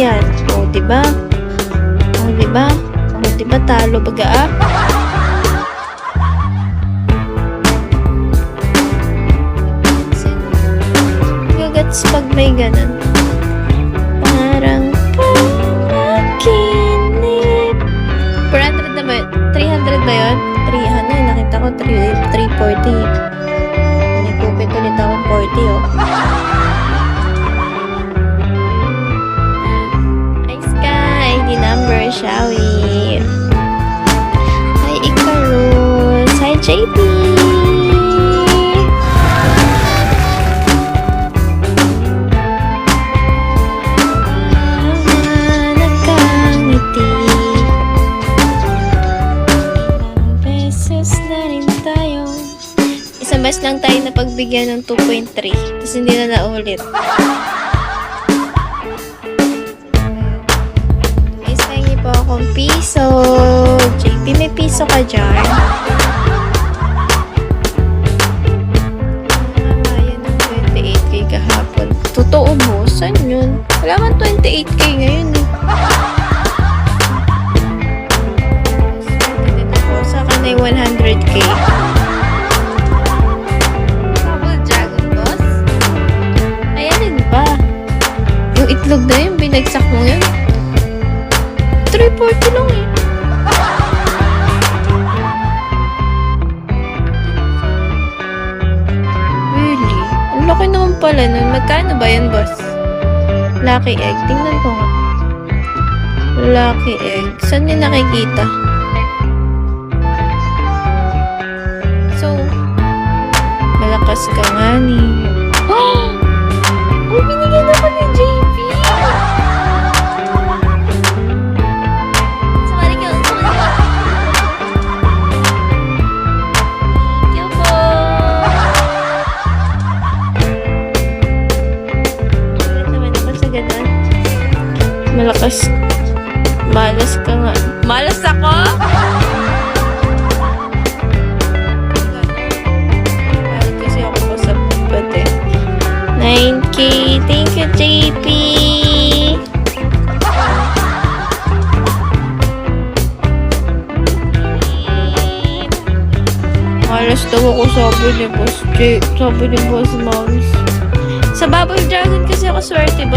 yan. O, diba? O, diba? O, diba talo baga? Gagats pag may ganun. Parang panaginip. 400 na ba yun? 300 ba yun? 300. Nakita ko 340. May kupit ulit ako 40, oh. Hi, Sky. ID number, shall we? Hi, Icarus. Hi, JP. Isang beses lang tayo na pagbigyan ng 2.3. Tapos hindi na naulit. Guys, hingi po akong piso. JP, may piso ka dyan? Ayan ng 28k kahapon. Totoo mo? Saan yun? Wala man 28k ngayon eh. Dito po, saka na yung 100k. Yung itlog na yun, binagsak mo yun. 340 lang eh. Really? Ang laki naman pala nun. Magkano ba yun, boss? Lucky egg. Tingnan ko nga. Lucky egg. Saan yun nakikita? So, malakas ka nga ni. Oh! Oh, binigyan naman ni JP! Sumali ka. Thank you po! Ulit naman ako sa ganon. Malakas. Malas ka nga. Malas ako? Malas kasi ako pa sa pati. 9k. Thank you, JP. Malas daw ako, sabi ni Boss J. Sabi ni Boss Moms. Sa Bubble Dragon kasi ako swerte, Boss.